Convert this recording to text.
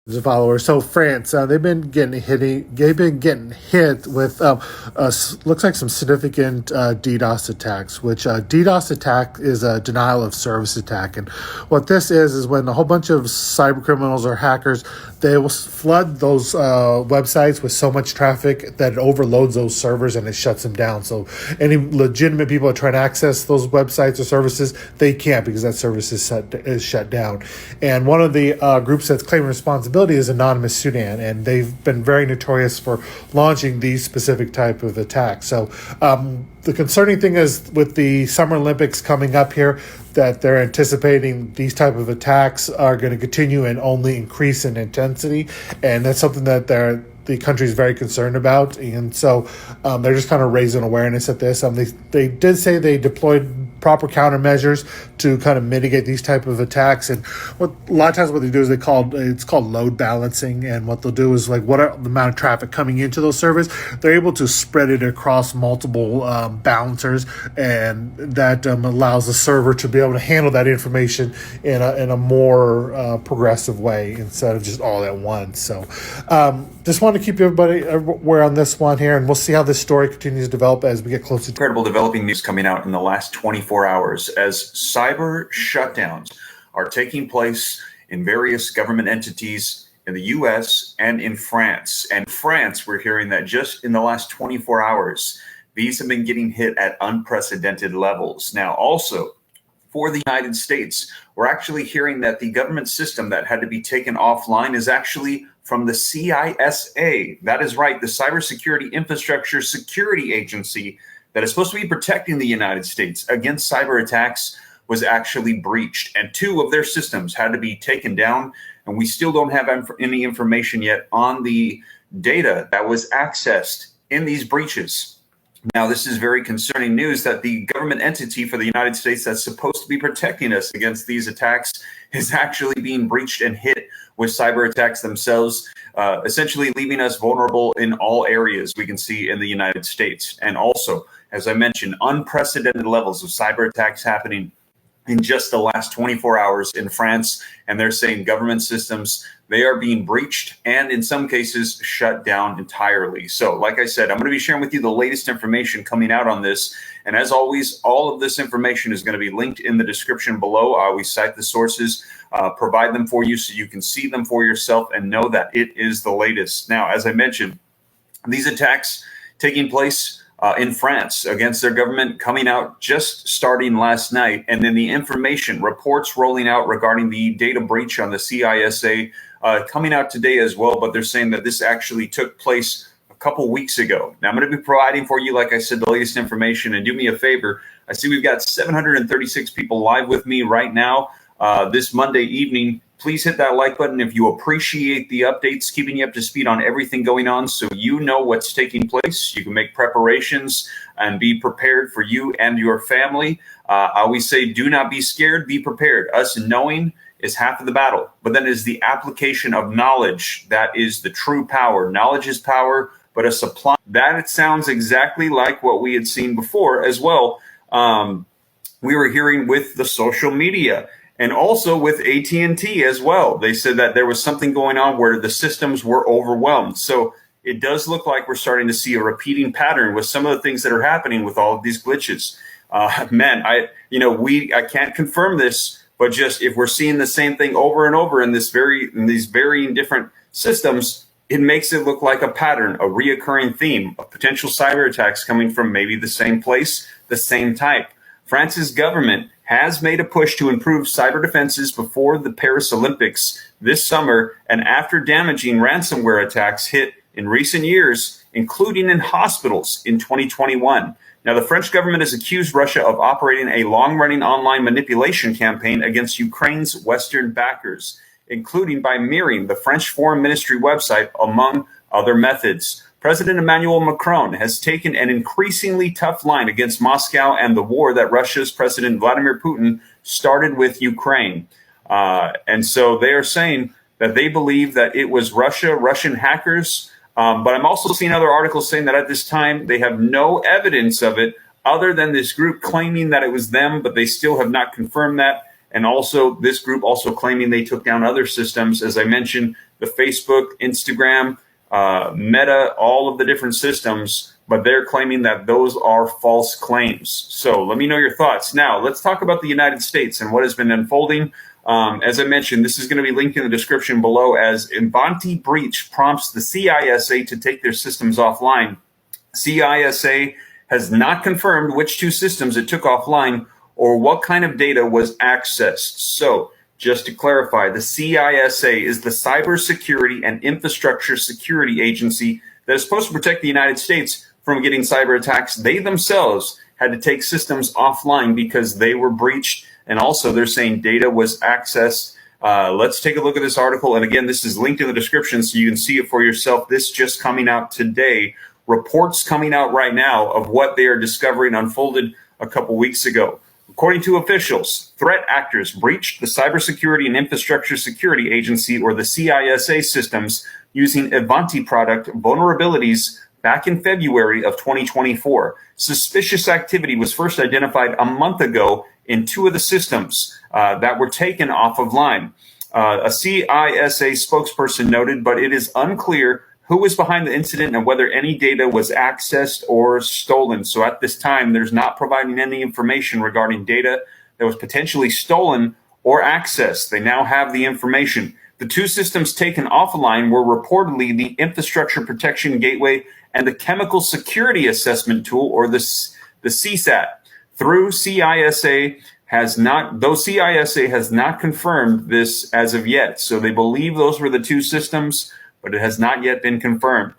The followers. So France, they've been getting hit with looks like some significant DDoS attacks. Which DDoS attack is a denial of service attack, and what this is when a whole bunch of cyber criminals or hackers, they will flood those websites with so much traffic that it overloads those servers and it shuts them down. So any legitimate people that try to access those websites or services, they can't because that service is shut down. And one of the groups that's claiming responsibility is Anonymous Sudan, and they've been very notorious for launching these specific type of attacks. So the concerning thing is with the Summer Olympics coming up here, that they're anticipating these type of attacks are going to continue and only increase in intensity, and that's something that the country is very concerned about, and so they're just kind of raising awareness at this. They did say they deployed proper countermeasures to kind of mitigate these type of attacks, and a lot of times what they do is it's called load balancing, and what they'll do is like what are the amount of traffic coming into those servers, they're able to spread it across multiple balancers, and that allows the server to be able to handle that information in a more progressive way instead of just all at once. So just want to keep everybody aware on this one here, and we'll see how this story continues to develop as we get closer to incredible developing news coming out in the last 24 hours as cyber shutdowns are taking place in various government entities in the US and in France. And France, we're hearing that just in the last 24 hours, these have been getting hit at unprecedented levels. Now, also, for the United States, we're actually hearing that the government system that had to be taken offline is actually from the CISA. That is right, the Cybersecurity Infrastructure Security Agency that is supposed to be protecting the United States against cyber attacks was actually breached. And 2 of their systems had to be taken down. And we still don't have any information yet on the data that was accessed in these breaches. Now, this is very concerning news that the government entity for the United States that's supposed to be protecting us against these attacks is actually being breached and hit with cyber attacks themselves, essentially leaving us vulnerable in all areas we can see in the United States. And also, as I mentioned, unprecedented levels of cyber attacks happening in just the last 24 hours in France. And they're saying government systems, they are being breached and in some cases shut down entirely. So like I said, I'm going to be sharing with you the latest information coming out on this. And as always, all of this information is going to be linked in the description below. I always cite the sources, provide them for you so you can see them for yourself and know that it is the latest. Now, as I mentioned, these attacks taking place in France against their government coming out just starting last night. And then the information reports rolling out regarding the data breach on the CISA coming out today as well. But they're saying that this actually took place a couple weeks ago. Now, I'm going to be providing for you, like I said, the latest information. And do me a favor. I see we've got 736 people live with me right now this Monday evening. Please hit that like button if you appreciate the updates, keeping you up to speed on everything going on so you know what's taking place. You can make preparations and be prepared for you and your family. I always say, do not be scared, be prepared. Us knowing is half of the battle, but then is the application of knowledge that is the true power. Knowledge is power, but a supply. That it sounds exactly like what we had seen before as well. We were hearing with the social media. And also with AT&T as well. They said that there was something going on where the systems were overwhelmed. So it does look like we're starting to see a repeating pattern with some of the things that are happening with all of these glitches. I can't confirm this, but just if we're seeing the same thing over and over in these varying different systems, it makes it look like a pattern, a reoccurring theme of potential cyber attacks coming from maybe the same place, the same type. France's government has made a push to improve cyber defenses before the Paris Olympics this summer and after damaging ransomware attacks hit in recent years, including in hospitals in 2021. Now, the French government has accused Russia of operating a long-running online manipulation campaign against Ukraine's Western backers, including by mirroring the French Foreign Ministry website, among other methods. President Emmanuel Macron has taken an increasingly tough line against Moscow and the war that Russia's President Vladimir Putin started with Ukraine. And so they are saying that they believe that it was Russian hackers. But I'm also seeing other articles saying that at this time they have no evidence of it other than this group claiming that it was them, but they still have not confirmed that. And also this group also claiming they took down other systems. As I mentioned, the Facebook, Instagram, Meta, all of the different systems, but they're claiming that those are false claims. So let me know your thoughts. Now, let's talk about the United States and what has been unfolding. As I mentioned, this is going to be linked in the description below, as Ivanti breach prompts the CISA to take their systems offline. CISA has not confirmed which two systems it took offline or what kind of data was accessed. So, just to clarify, the CISA is the Cybersecurity and Infrastructure Security Agency that is supposed to protect the United States from getting cyber attacks. They themselves had to take systems offline because they were breached, and also they're saying data was accessed. Let's take a look at this article. And again, this is linked in the description so you can see it for yourself. This just coming out today. Reports coming out right now of what they are discovering unfolded a couple weeks ago. According to officials, threat actors breached the Cybersecurity and Infrastructure Security Agency, or the CISA, systems using Ivanti product vulnerabilities back in February of 2024. Suspicious activity was first identified a month ago in two of the systems that were taken off of line. A CISA spokesperson noted, but it is unclear who was behind the incident and whether any data was accessed or stolen. So at this time, there's not providing any information regarding data that was potentially stolen or accessed. They now have the information. The two systems taken offline were reportedly the Infrastructure Protection Gateway and the Chemical Security Assessment Tool, or the CSAT. Through CISA CISA has not confirmed this as of yet. So they believe those were the two systems, but it has not yet been confirmed.